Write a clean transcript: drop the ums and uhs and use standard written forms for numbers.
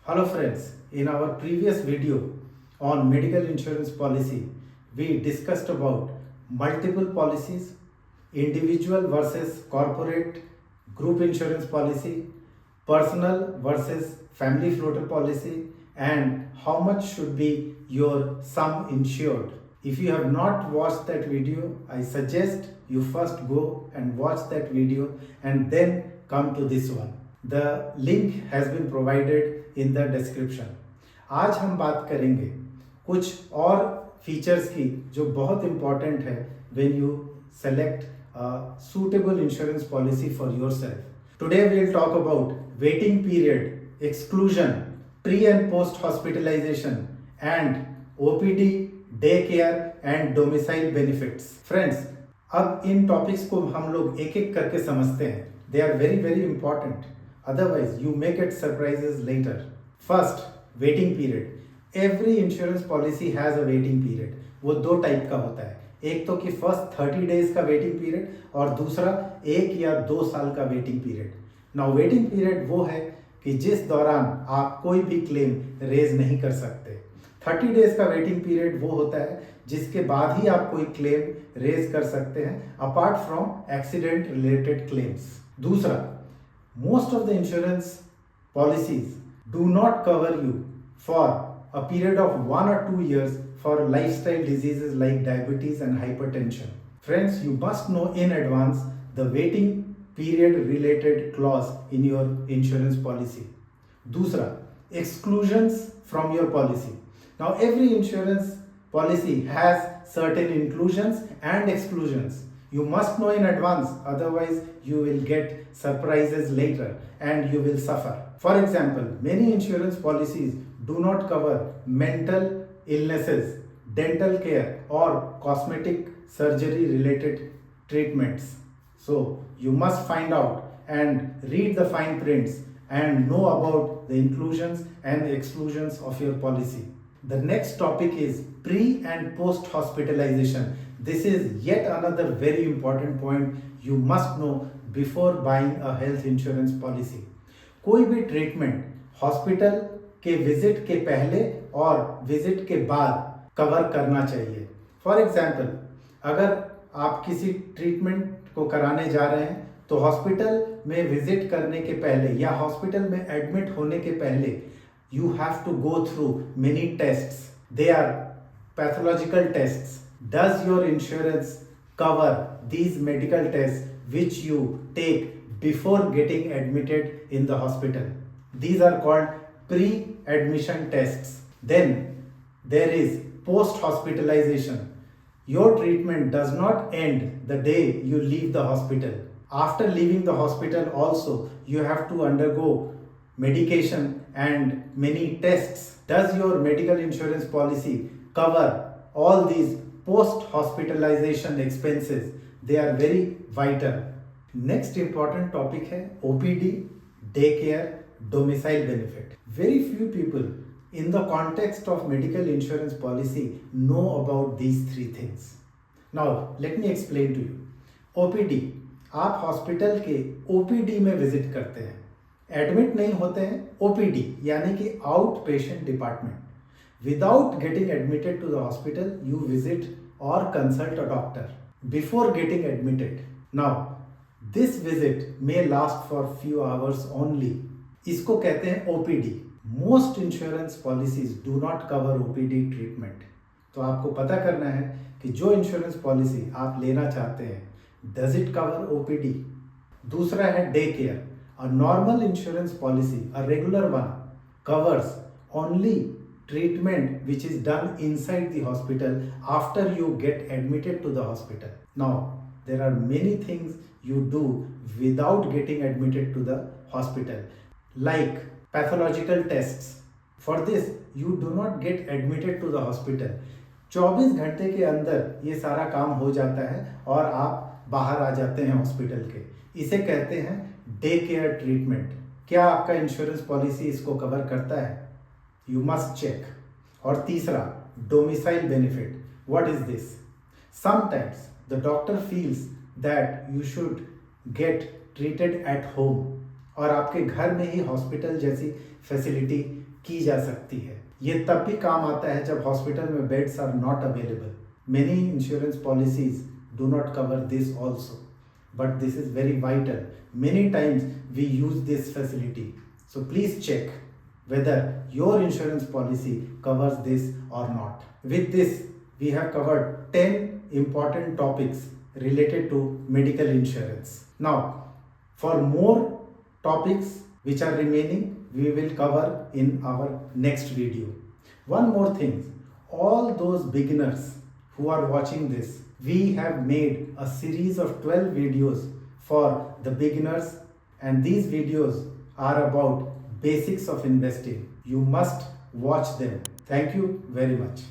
Hello friends, in our previous video on medical insurance policy, we discussed about multiple policies, individual versus corporate group insurance policy, personal versus family floater policy, and how much should be your sum insured. If you have not watched that video, I suggest you first go and watch that video and then come to this one. The link has been provided in the description. आज हम बात करेंगे कुछ और features की जो बहुत important है when you select a suitable insurance policy for yourself. Today we will talk about waiting period, exclusion, pre and post hospitalization and OPD, day care and domicile benefits. Friends, अब इन topics को हम लोग एक एक करके समझते हैं. They are very very important. Otherwise, you may get surprises later. First, waiting period. Every insurance policy has a waiting period. वो दो टाइप का होता है. एक तो कि फर्स्ट 30 डेज का वेटिंग पीरियड और दूसरा 1 या 2 साल का waiting period. Now waiting period वो है कि जिस दौरान आप कोई भी क्लेम रेज नहीं कर सकते. 30 डेज का वेटिंग पीरियड वो होता है जिसके बाद ही आप कोई क्लेम रेज कर सकते हैं apart from accident related claims. दूसरा, most of the insurance policies do not cover you for a period of 1 or 2 years for lifestyle diseases like diabetes and hypertension. Friends, you must know in advance the waiting period related clause in your insurance policy. Dusra, exclusions from your policy. Now every insurance policy has certain inclusions and exclusions. You must know in advance, otherwise you will get surprises later and you will suffer. For example, many insurance policies do not cover mental illnesses, dental care or cosmetic surgery related treatments. So you must find out and read the fine prints and know about the inclusions and exclusions of your policy. The next topic is pre and post hospitalization. This is yet another very important point you must know before buying a health insurance policy. कोई भी treatment hospital के visit के पहले और visit के बाद cover करना चाहिए. फॉर एग्जाम्पल, अगर आप किसी ट्रीटमेंट को कराने जा रहे हैं तो हॉस्पिटल में विजिट करने के पहले या हॉस्पिटल में एडमिट होने के पहले you have to go through many tests. They are pathological tests. Does your insurance cover these medical tests which you take before getting admitted in the hospital? These are called pre-admission tests. Then there is post-hospitalization. Your treatment does not end the day you leave the hospital. After leaving the hospital also, you have to undergo medication and many tests. Does your medical insurance policy cover all these post-hospitalization expenses? They are very vital. Next important topic है OPD, day care, domicile benefit. Very few people in the context of medical insurance policy know about these three things. Now let me explain to you. OPD, आप hospital के OPD में visit करते हैं, admit नहीं होते हैं. OPD यानी कि out patient department. Without getting admitted to the hospital you visit और consult a doctor before getting admitted. Now this visit may last for few hours only. इसको कहते हैं OPD. Most insurance policies do not cover OPD treatment. तो आपको पता करना है कि जो इंश्योरेंस पॉलिसी आप लेना चाहते हैं डज इट कवर OPD. दूसरा है day care. A normal insurance policy, a regular one, covers only treatment which is done inside the hospital after you get admitted to the hospital. Now, there are many things you do without getting admitted to the hospital, like pathological tests. For this, you do not get admitted to the hospital. 24 घंटे के अंदर ये सारा काम हो जाता है और आप बाहर आ जाते हैं हॉस्पिटल के. इसे कहते हैं डे केयर ट्रीटमेंट. क्या आपका इंश्योरेंस पॉलिसी इसको कवर करता है? You must check. और तीसरा, domicile benefit. What is this? Sometimes the doctor feels that you should get treated at home और आपके घर में ही हॉस्पिटल जैसी फैसिलिटी की जा सकती है। ये तब भी काम आता है जब हॉस्पिटल में beds are not available. Many insurance policies do not cover this also, but this is very vital. Many times we use this facility. So please check whether your insurance policy covers this or not. With this, we have covered 10 important topics related to medical insurance. Now, for more topics which are remaining, we will cover in our next video. One more thing, all those beginners who are watching this, we have made a series of 12 videos for the beginners, and these videos are about basics of investing. You must watch them. Thank you very much.